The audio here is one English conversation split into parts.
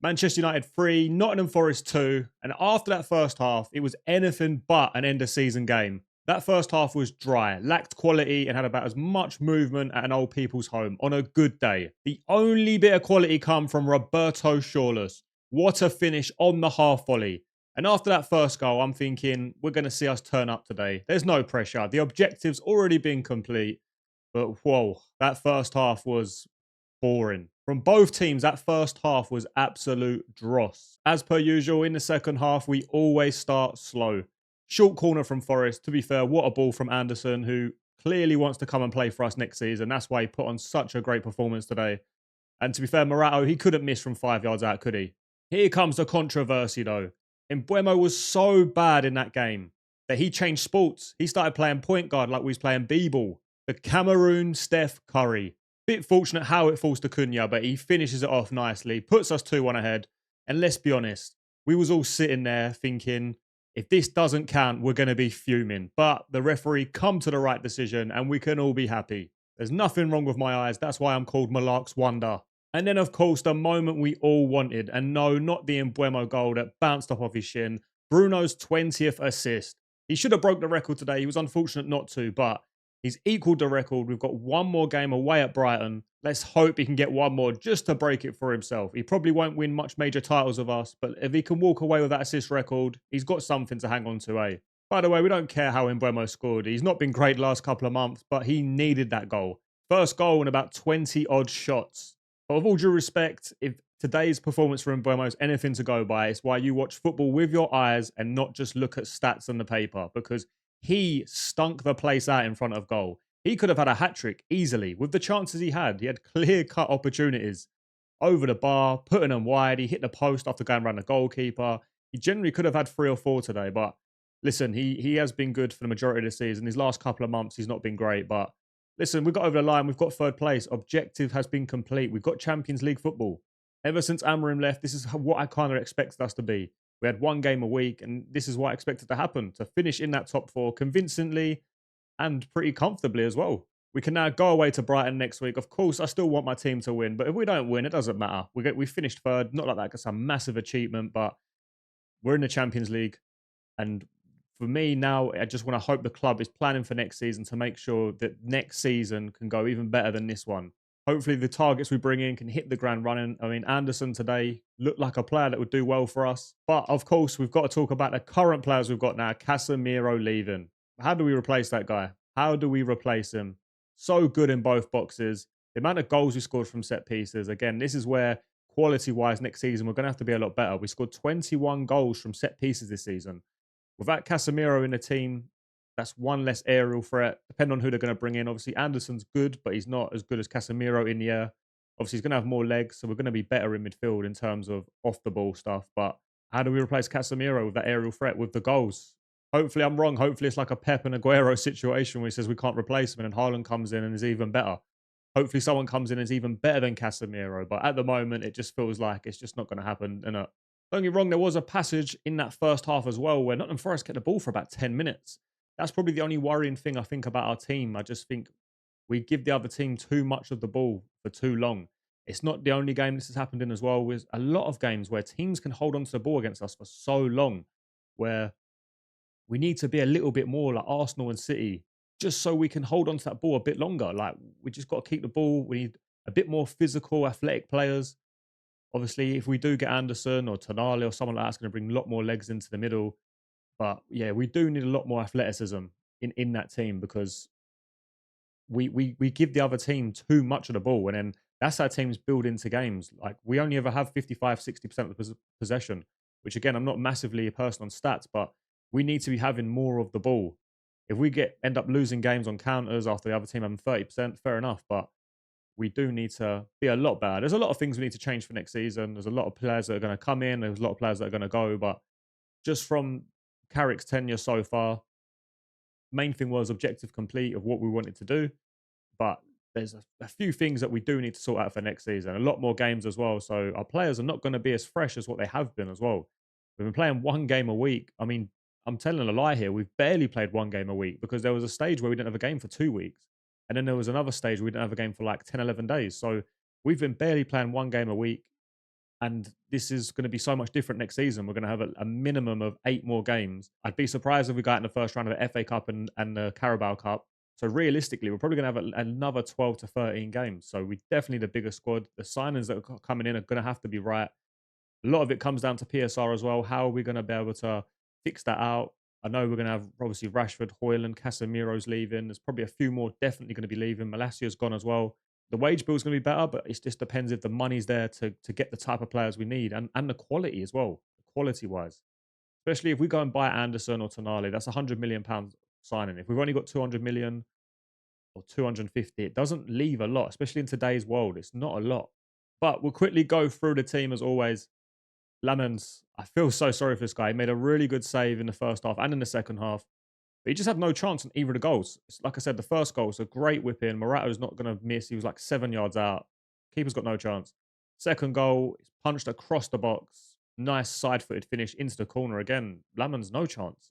Manchester United 3, Nottingham Forest 2. And after that first half, it was anything but an end of season game. That first half was dry, lacked quality, and had about as much movement at an old people's home on a good day. The only bit of quality come from Roberto Shawless. What a finish on the half volley. And after that first goal, I'm thinking, we're going to see us turn up today. There's no pressure. The objective's already been complete. But whoa, that first half was boring. From both teams, that first half was absolute dross. As per usual, in the second half, we always start slow. Short corner from Forest. To be fair, what a ball from Anderson, who clearly wants to come and play for us next season. That's why he put on such a great performance today. And to be fair, Morata, he couldn't miss from 5 yards out, could he? Here comes the controversy, though. Mbeumo was so bad in that game that he changed sports. He started playing point guard like we was playing b-ball. The Cameroon Steph Curry. Bit fortunate how it falls to Cunha, but he finishes it off nicely, puts us 2-1 ahead. And let's be honest, we was all sitting there thinking, if this doesn't count, we're going to be fuming. But the referee come to the right decision and we can all be happy. There's nothing wrong with my eyes. That's why I'm called Mullarkz Wonder. And then, of course, the moment we all wanted. And no, not the Mbeumo goal that bounced off his shin. Bruno's 20th assist. He should have broke the record today. He was unfortunate not to, but he's equaled the record. We've got one more game away at Brighton. Let's hope he can get one more just to break it for himself. He probably won't win much major titles of us, but if he can walk away with that assist record, he's got something to hang on to, eh? By the way, we don't care how Mbeumo scored. He's not been great the last couple of months, but he needed that goal. First goal in about 20-odd shots. But with all due respect, if today's performance for Mbeumo is anything to go by, it's why you watch football with your eyes and not just look at stats on the paper, because he stunk the place out in front of goal. He could have had a hat-trick easily with the chances he had. He had clear-cut opportunities over the bar, putting them wide. He hit the post after going around the goalkeeper. He generally could have had 3 or 4 today, but listen, he has been good for the majority of the season. His last couple of months, he's not been great, but listen, we've got over the line. We've got 3rd place. Objective has been complete. We've got Champions League football. Ever since Amorim left, this is what I kind of expected us to be. We had 1 game a week, and this is what I expected to happen, to finish in that top 4 convincingly and pretty comfortably as well. We can now go away to Brighton next week. Of course, I still want my team to win, but if we don't win, it doesn't matter. We finished 3rd. Not like that's a massive achievement, but we're in the Champions League. And for me now, I just want to hope the club is planning for next season to make sure that next season can go even better than this one. Hopefully the targets we bring in can hit the ground running. I mean, Anderson today looked like a player that would do well for us. But of course, we've got to talk about the current players we've got now. Casemiro leaving. How do we replace that guy? How do we replace him? So good in both boxes. The amount of goals we scored from set pieces. Again, this is where quality-wise next season we're going to have to be a lot better. We scored 21 goals from set pieces this season. Without Casemiro in the team, that's one less aerial threat, depending on who they're going to bring in. Obviously, Anderson's good, but he's not as good as Casemiro in the air. Obviously, he's going to have more legs, so we're going to be better in midfield in terms of off-the-ball stuff. But how do we replace Casemiro with that aerial threat with the goals? Hopefully, I'm wrong. Hopefully, it's like a Pep and Aguero situation where he says we can't replace him, and then Haaland comes in and is even better. Hopefully, someone comes in and is even better than Casemiro. But at the moment, it just feels like it's just not going to happen. And don't get me wrong, there was a passage in that first half as well where Nottingham Forest kept the ball for about 10 minutes. That's probably the only worrying thing I think about our team. I just think we give the other team too much of the ball for too long. It's not the only game this has happened in as well. There's a lot of games where teams can hold on to the ball against us for so long, where we need to be a little bit more like Arsenal and City, just so we can hold on to that ball a bit longer. Like, we just got to keep the ball. We need a bit more physical, athletic players. Obviously, if we do get Anderson or Tonali or someone like that, it's going to bring a lot more legs into the middle. But yeah, we do need a lot more athleticism in that team, because we give the other team too much of the ball. And then that's how teams build into games. Like, we only ever have 55, 60% of the possession, which again, I'm not massively a person on stats, but we need to be having more of the ball. If we end up losing games on counters after the other team having 30%, fair enough. But we do need to be a lot better. There's a lot of things we need to change for next season. There's a lot of players that are going to come in. There's a lot of players that are going to go. But just from Carrick's tenure so far, main thing was objective complete of what we wanted to do. But there's a few things that we do need to sort out for next season. A lot more games as well. So our players are not going to be as fresh as what they have been as well. We've been playing 1 game a week. I mean, I'm telling a lie here. We've barely played 1 game a week, because there was a stage where we didn't have a game for 2 weeks. And then there was another stage where we didn't have a game for like 10, 11 days. So we've been barely playing 1 game a week. And this is going to be so much different next season. We're going to have a minimum of 8 more games. I'd be surprised if we got in the first round of the FA Cup and the Carabao Cup. So realistically, we're probably going to have another 12 to 13 games. So we definitely the bigger squad. The signings that are coming in are going to have to be right. A lot of it comes down to PSR as well. How are we going to be able to fix that out? I know we're going to have obviously Rashford, Hoyland, Casemiro's leaving. There's probably a few more definitely going to be leaving. Malasia's gone as well. The wage bill is going to be better, but it just depends if the money's there to get the type of players we need and the quality as well, quality wise. Especially if we go and buy Anderson or Tonali, that's £100 million signing. If we've only got 200 million or 250, it doesn't leave a lot, especially in today's world. It's not a lot. But we'll quickly go through the team as always. Lamens, I feel so sorry for this guy. He made a really good save in the first half and in the second half. But he just had no chance on either of the goals. Like I said, the first goal was a great whip in. Morata's not going to miss. He was like 7 yards out. Keeper's got no chance. Second goal, he's punched across the box. Nice side-footed finish into the corner again. Lamens, no chance.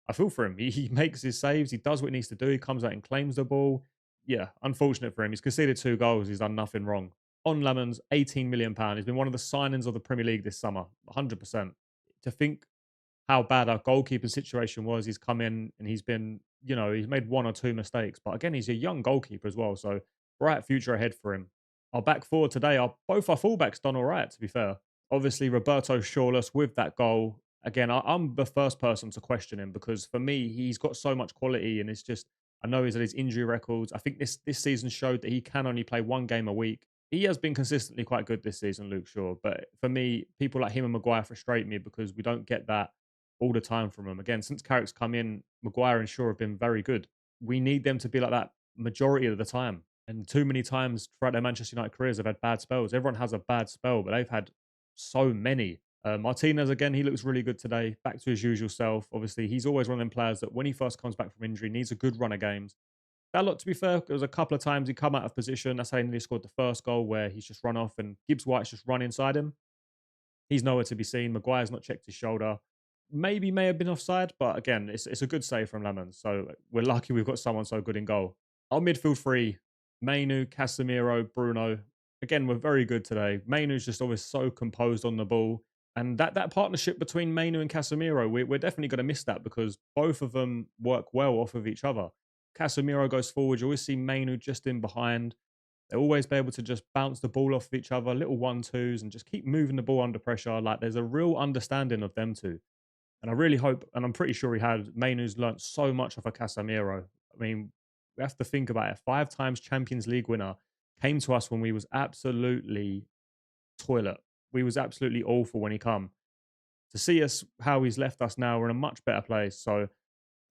I feel for him. He makes his saves. He does what he needs to do. He comes out and claims the ball. Yeah, unfortunate for him. He's conceded 2 goals. He's done nothing wrong. On Lamens, £18 million. He's been one of the signings of the Premier League this summer. 100%. To think how bad our goalkeeping situation was. He's come in and he's been, he's made 1 or 2 mistakes. But again, he's a young goalkeeper as well. So bright future ahead for him. Our back four today, both our fullbacks done all right, to be fair. Obviously, Roberto Shawless with that goal. Again, I'm the first person to question him because for me, he's got so much quality and it's just, I know he's had his injury records. I think this season showed that he can only play 1 game a week. He has been consistently quite good this season, Luke Shaw. But for me, people like him and Maguire frustrate me because we don't get that all the time from them. Again, since Carrick's come in, Maguire and Shaw have been very good. We need them to be like that majority of the time. And too many times throughout their Manchester United careers, they've had bad spells. Everyone has a bad spell, but they've had so many. Martinez, again, he looks really good today. Back to his usual self. Obviously, he's always one of them players that when he first comes back from injury, needs a good run of games. That lot, to be fair, there was a couple of times he come out of position. That's how he nearly scored the first goal where he's just run off and Gibbs White's just run inside him. He's nowhere to be seen. Maguire's not checked his shoulder. Maybe may have been offside, but again, it's a good save from Lemons. So we're lucky we've got someone so good in goal. Our midfield 3, Mainu, Casemiro, Bruno. Again, we're very good today. Mainu's just always so composed on the ball. And that partnership between Mainu and Casemiro, we're definitely going to miss that because both of them work well off of each other. Casemiro goes forward. You always see Mainu just in behind. They'll always be able to just bounce the ball off of each other, little 1-2s, and just keep moving the ball under pressure. Like there's a real understanding of them two. And I really hope, and I'm pretty sure he had, Mainu's learnt so much off of Casemiro. I mean, we have to think about it. 5 times Champions League winner came to us when we was absolutely toilet. We was absolutely awful when he come. To see us how he's left us now, we're in a much better place. So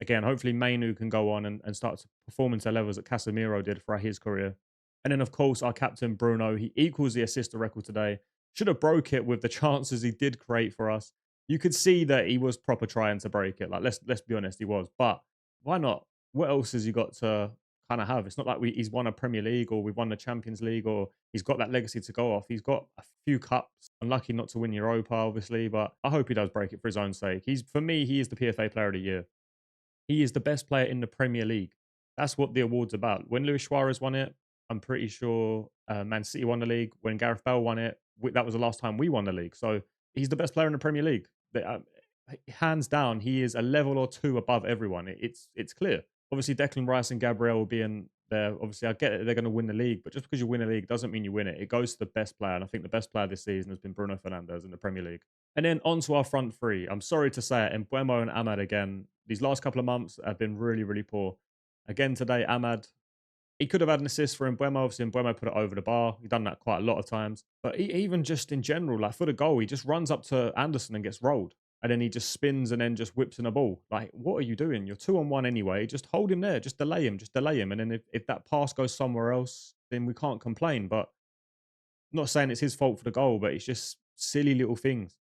again, hopefully Mainu can go on and start to perform into levels that Casemiro did for his career. And then, of course, our captain, Bruno, he equals the assist record today. Should have broke it with the chances he did create for us. You could see that he was proper trying to break it. Like, let's be honest, he was. But why not? What else has he got to kind of have? It's not like he's won a Premier League or we've won the Champions League or he's got that legacy to go off. He's got a few cups. Unlucky not to win Europa, obviously, but I hope he does break it for his own sake. For me, he is the PFA Player of the Year. He is the best player in the Premier League. That's what the award's about. When Luis Suarez won it, I'm pretty sure Man City won the league. When Gareth Bale won it, that was the last time we won the league. So he's the best player in the Premier League. Hands down, he is a level or 2 above everyone. It's clear. Obviously, Declan Rice and Gabriel will be in there. Obviously, I get it. They're going to win the league. But just because you win a league doesn't mean you win it. It goes to the best player. And I think the best player this season has been Bruno Fernandes in the Premier League. And then on to our front 3. I'm sorry to say it. Mbeumo and Ahmad again. These last couple of months have been really, really poor. Again today, Ahmad, he could have had an assist for Mbeumo. Obviously, Mbeumo put it over the bar. He's done that quite a lot of times. But even just in general, like for the goal, he just runs up to Anderson and gets rolled. And then he just spins and then just whips in a ball. Like, what are you doing? You're 2-on-1 anyway. Just hold him there. Just delay him. Just delay him. And then if that pass goes somewhere else, then we can't complain. But I'm not saying it's his fault for the goal, but it's just silly little things.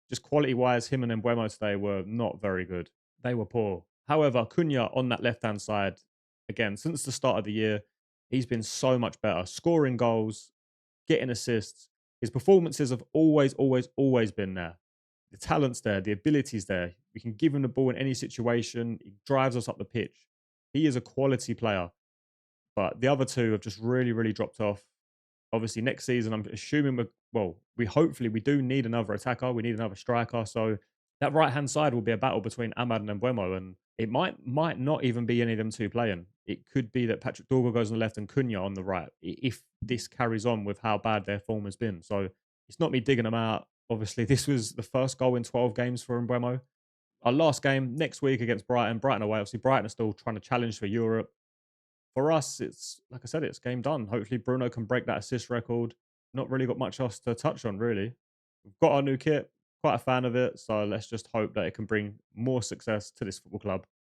Just quality-wise, him and Mbeumo today were not very good. They were poor. However, Cunha on that left-hand side, again, since the start of the year, he's been so much better. Scoring goals, getting assists. His performances have always, always, always been there. The talent's there. The ability's there. We can give him the ball in any situation. He drives us up the pitch. He is a quality player. But the other two have just really, really dropped off. Obviously, next season, I'm assuming we hopefully we do need another attacker. We need another striker. So that right hand side will be a battle between Ahmad and Mbeumo, and it might not even be any of them two playing. It could be that Patrick Dorgo goes on the left and Cunha on the right, if this carries on with how bad their form has been. So it's not me digging them out. Obviously, this was the first goal in 12 games for Mbeumo. Our last game next week against Brighton. Brighton away. Obviously, Brighton are still trying to challenge for Europe. For us, it's like I said, it's game done. Hopefully, Bruno can break that assist record. Not really got much else to touch on, really. We've got our new kit, quite a fan of it. So let's just hope that it can bring more success to this football club.